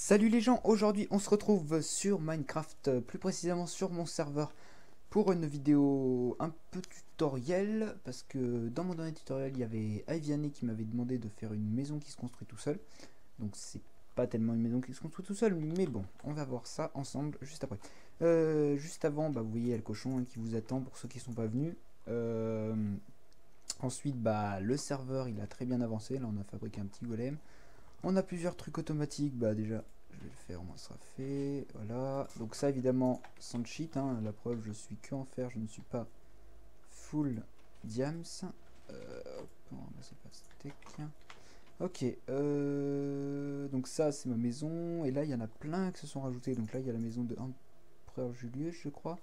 Salut les gens, aujourd'hui on se retrouve sur Minecraft, plus précisément sur mon serveur pour une vidéo un peu tutoriel, parce que dans mon dernier tutoriel il y avait Iviane qui m'avait demandé de faire une maison qui se construit tout seul. Donc c'est pas tellement une maison qui se construit tout seul, mais bon, on va voir ça ensemble juste après. Juste avant, bah, vous voyez il y a le cochon qui vous attend pour ceux qui sont pas venus. Ensuite, bah, le serveur il a très bien avancé, là on a fabriqué un petit golem. On a plusieurs trucs automatiques, bah déjà je vais le faire, au moins ça sera fait, voilà. Donc ça évidemment sans cheat, hein. La preuve je suis que en fer, je ne suis pas full diams. Hop, c'est pas steak. Ok, donc ça c'est ma maison, et là il y en a plein qui se sont rajoutés. Donc là il y a la maison de Empereur Julius je crois,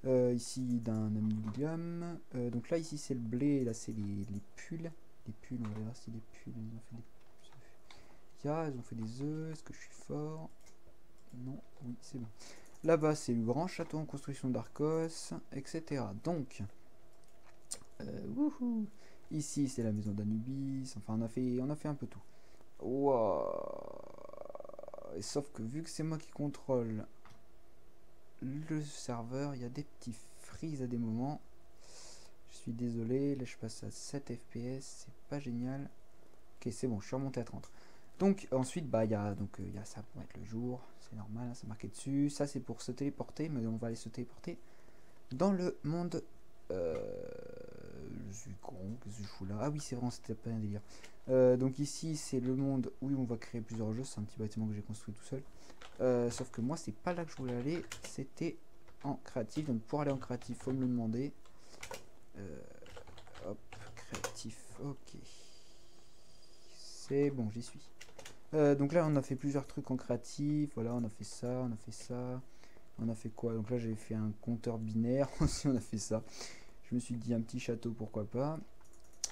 ici d'un ami William, donc là ici c'est le blé, et là c'est les pulls. Les pulls, on verra si les pulls ils ont fait des... Ils ont fait des œufs. Est-ce que je suis fort? Non, oui, c'est bon. Là-bas, c'est le grand château en construction d'Arcos, etc. Donc, wouhou. Ici, c'est la maison d'Anubis. Enfin, on a fait un peu tout. Wow. Et sauf que vu que c'est moi qui contrôle le serveur, il y a des petits freeze à des moments. Je suis désolé. Là, je passe à 7 FPS. C'est pas génial. Ok, c'est bon, je suis remonté à 30. Donc ensuite bah il y a ça pour mettre le jour, c'est normal, hein, c'est marqué dessus. Ça c'est pour se téléporter, mais on va aller se téléporter dans le monde. Je suis con, qu'est-ce que je fous là? Ah oui c'est vrai, c'était pas un délire. Donc ici c'est le monde où on va créer plusieurs jeux. C'est un petit bâtiment que j'ai construit tout seul. Sauf que moi c'est pas là que je voulais aller, c'était en créatif. Donc pour aller en créatif faut me le demander. Hop, créatif, ok. C'est bon, j'y suis. Donc là on a fait plusieurs trucs en créatif, voilà, on a fait ça, on a fait ça, on a fait quoi? Donc là j'ai fait un compteur binaire aussi, on a fait ça. Je me suis dit un petit château, pourquoi pas.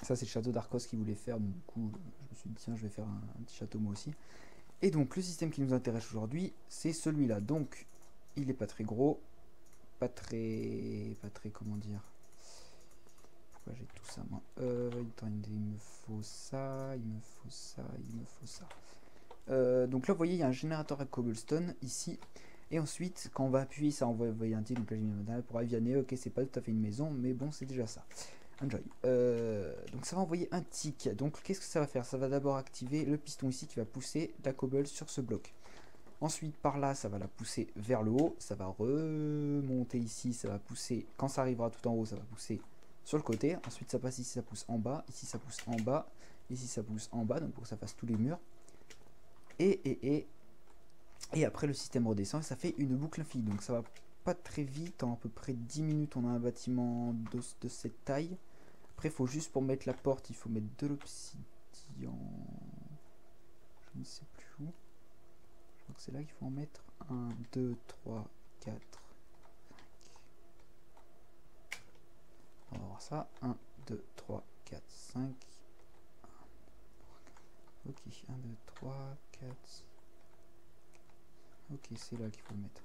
Ça c'est le château d'Arcos qui voulait faire, donc du coup je me suis dit tiens je vais faire un petit château moi aussi. Et donc le système qui nous intéresse aujourd'hui c'est celui-là. Donc il est pas très gros, pas très comment dire. Pourquoi j'ai tout ça moi? Il me faut ça, il me faut ça, il me faut ça. Donc là vous voyez il y a un générateur à cobblestone ici, et ensuite quand on va appuyer ça on va envoyer un titre. Donc là j'ai mis un modèle pour Aviané. Ok, c'est pas tout à fait une maison mais bon c'est déjà ça. Enjoy. Donc ça va envoyer un tick. Donc qu'est-ce que ça va faire? Ça va d'abord activer le piston ici qui va pousser la cobble sur ce bloc. Ensuite par là ça va la pousser vers le haut, ça va remonter ici, ça va pousser, quand ça arrivera tout en haut ça va pousser sur le côté. Ensuite ça passe ici, ça pousse en bas, ici ça pousse en bas, ici ça pousse en bas, donc pour que ça fasse tous les murs. Et après le système redescend et ça fait une boucle infinie. Donc ça va pas très vite, en à peu près 10 minutes on a un bâtiment de cette taille. Après il faut juste, pour mettre la porte, il faut mettre de l'obsidian. Je ne sais plus où. Je crois que c'est là qu'il faut en mettre 1, 2, 3, 4, 5. On va voir ça. 1, 2, 3, 4, 5. Ok, 1, 2, 3, 4. Ok, c'est là qu'il faut le mettre.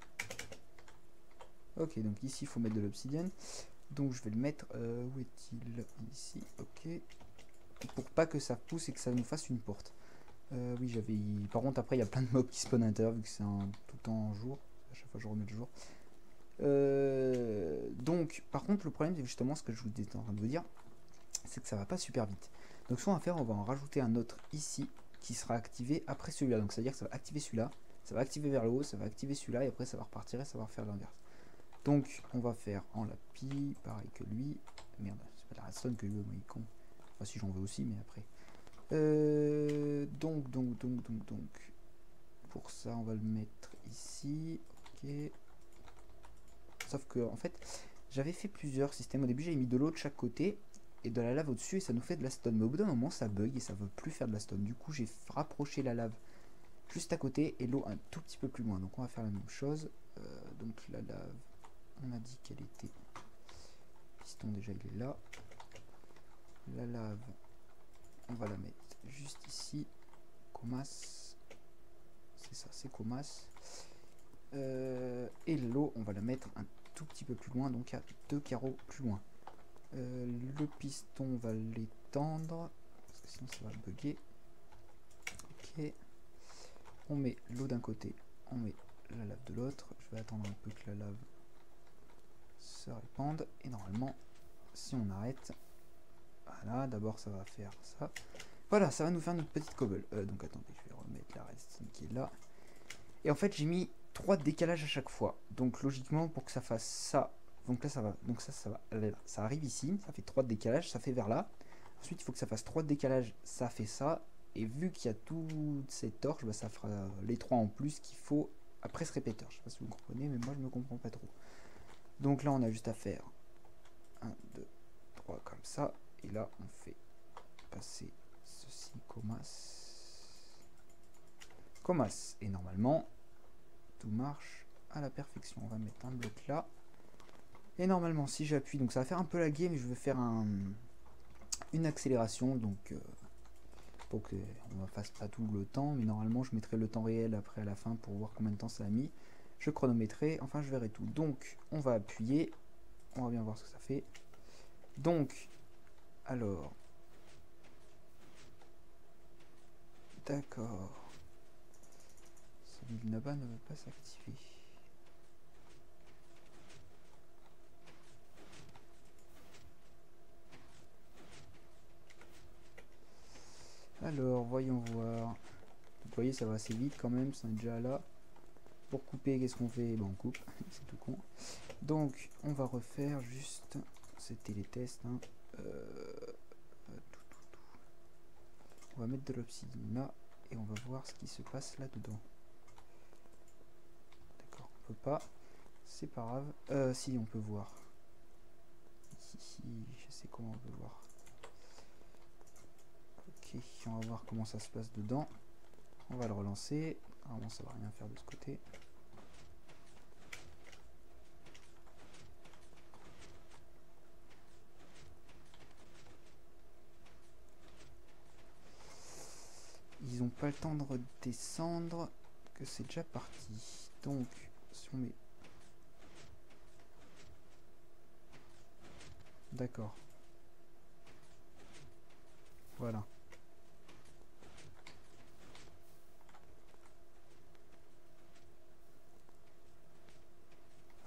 Ok, donc ici il faut mettre de l'obsidienne. Donc je vais le mettre, où est-il? Ici, ok. Pour pas que ça pousse et que ça nous fasse une porte. Oui, j'avais... Par contre après il y a plein de mobs qui spawnent à l'intérieur vu que c'est tout le temps en jour. À chaque fois je remets le jour. Donc par contre le problème c'est justement ce que je vous étais en train de vous dire. C'est que ça va pas super vite. Donc ce qu'on va faire, on va en rajouter un autre ici qui sera activé après celui-là. Donc ça veut dire que ça va activer celui-là, ça va activer vers le haut, ça va activer celui-là et après ça va repartir et ça va refaire l'inverse. Donc on va faire en lapis, pareil que lui. Merde, c'est pas la redstone que lui veut, moi il est con. Enfin si j'en veux aussi, mais après. Donc. Pour ça on va le mettre ici. Ok. Sauf que en fait, j'avais fait plusieurs systèmes. Au début j'avais mis de l'eau de chaque côté et de la lave au-dessus et ça nous fait de la stone. Mais au bout d'un moment ça bug et ça veut plus faire de la stone. Du coup j'ai rapproché la lave juste à côté et l'eau un tout petit peu plus loin. Donc on va faire la même chose. Donc la lave, on a dit qu'elle était... Piston déjà il est là. La lave, on va la mettre juste ici. Comas. C'est ça, c'est Comas. Et l'eau, on va la mettre un tout petit peu plus loin, donc à 2 carreaux plus loin. Le piston, on va l'étendre, parce que sinon ça va bugger. Ok. on met l'eau d'un côté, on met la lave de l'autre. Je vais attendre un peu que la lave se répande. Et normalement, si on arrête, voilà, d'abord ça va faire ça. Voilà, ça va nous faire notre petite cobble. Donc attendez, je vais remettre la redstone qui est là. Et en fait, j'ai mis 3 décalages à chaque fois. Donc logiquement, pour que ça fasse ça, donc là ça va, donc ça va, ça arrive ici, ça fait 3 de décalage, ça fait vers là. Ensuite, il faut que ça fasse 3 de décalage, ça fait ça. Et vu qu'il y a toutes ces torches, bah, ça fera les 3 en plus qu'il faut après ce répéteur. Je sais pas si vous comprenez, mais moi je ne comprends pas trop. Donc là, on a juste à faire 1, 2, 3 comme ça. Et là, on fait passer ceci, Comas. Et normalement, tout marche à la perfection. On va mettre un bloc là. Et normalement, si j'appuie, donc ça va faire un peu laguer, mais je vais faire une accélération. Donc, pour qu'on ne fasse pas tout le temps. Mais normalement, je mettrai le temps réel après à la fin pour voir combien de temps ça a mis. Je chronométrerai, enfin je verrai tout. Donc, on va appuyer. On va bien voir ce que ça fait. Donc, alors... D'accord. Celui là-bas ne veut pas s'activer. Alors, voyons voir. Vous voyez, ça va assez vite quand même, ça est déjà là. Pour couper, qu'est-ce qu'on fait? Bon, on coupe, c'est tout con. Donc, on va refaire juste... C'était les tests, hein. On va mettre de l'obsidienne là, et on va voir ce qui se passe là-dedans. D'accord, on peut pas. C'est pas grave. Si, on peut voir. Si, je sais comment on peut voir. Ok, on va voir comment ça se passe dedans. On va le relancer. Normalement, ça va rien faire de ce côté. Ils ont pas le temps de redescendre, que c'est déjà parti. Donc, si on met... D'accord. Voilà.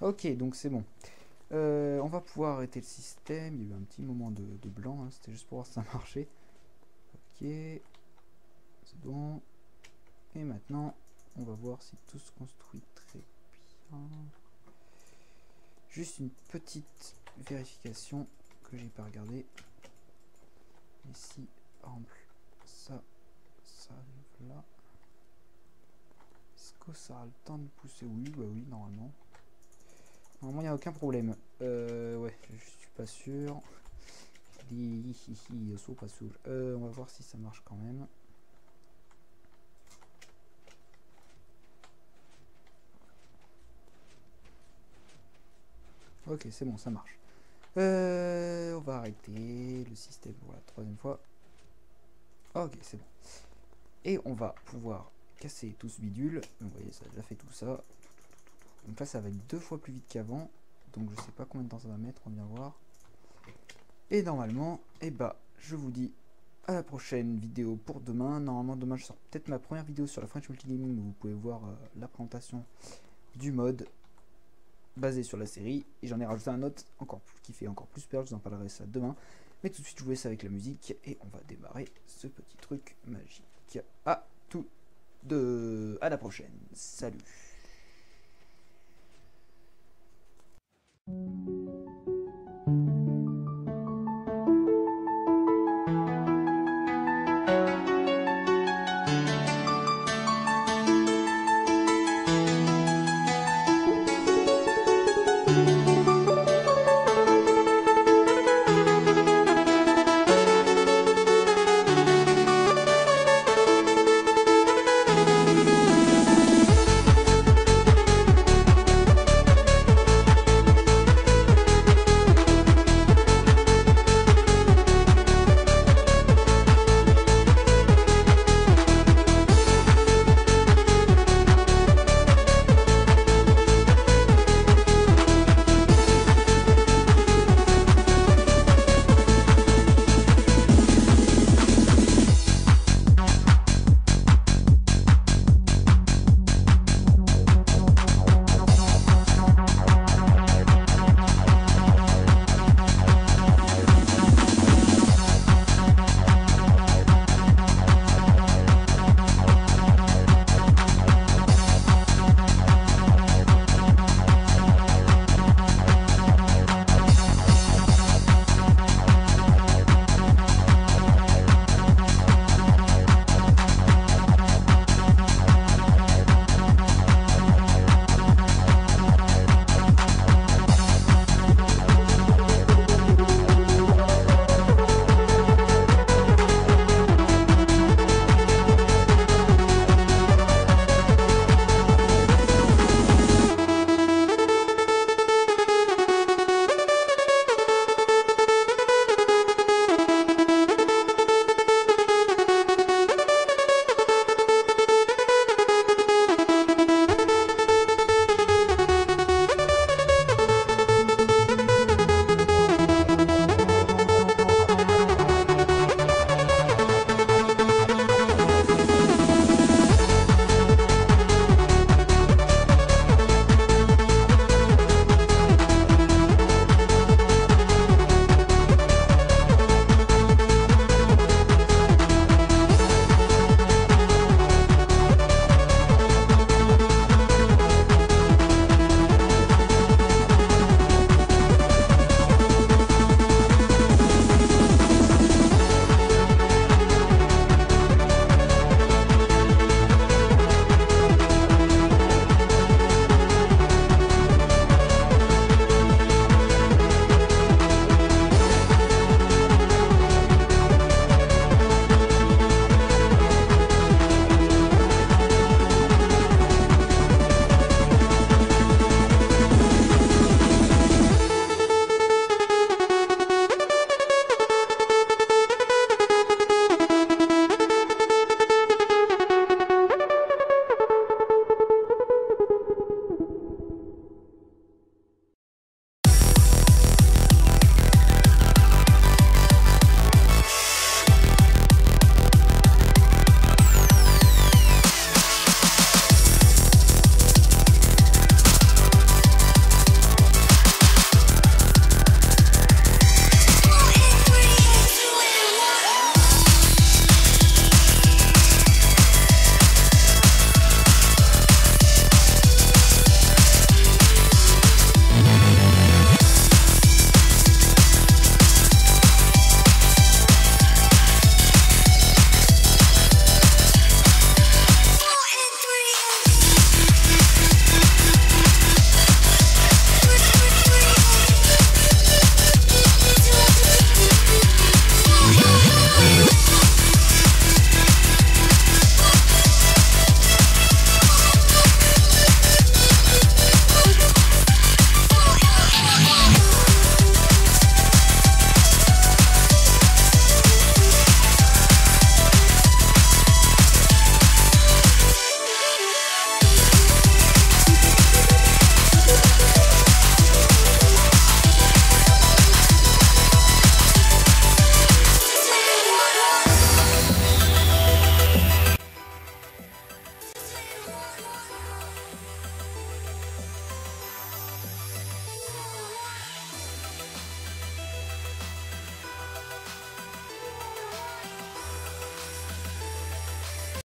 Ok, donc c'est bon. On va pouvoir arrêter le système. Il y a eu un petit moment de blanc, hein. C'était juste pour voir si ça marchait. Ok. C'est bon. Et maintenant, on va voir si tout se construit très bien. Juste une petite vérification que j'ai pas regardé. Ici, par exemple, ça arrive là. Est-ce que ça a le temps de pousser? Oui, bah oui, normalement. Normalement, il n'y a aucun problème. Ouais, je suis pas sûr. Pas sûr. On va voir si ça marche quand même. Ok, c'est bon, ça marche. On va arrêter le système pour la 3e fois. Ok, c'est bon. Et on va pouvoir casser tout ce bidule. Vous voyez, ça a déjà fait tout ça. Donc là, ça va être 2 fois plus vite qu'avant. Donc je sais pas combien de temps ça va mettre, on vient voir. Et normalement, eh bah, je vous dis à la prochaine vidéo pour demain. Normalement, demain, je sors peut-être ma première vidéo sur la French Multigaming où vous pouvez voir la présentation du mode basé sur la série. Et j'en ai rajouté un autre encore plus, qui fait encore plus peur. Je vous en parlerai ça demain. Mais tout de suite, je vous laisse avec la musique et on va démarrer ce petit truc magique. À la prochaine. Salut.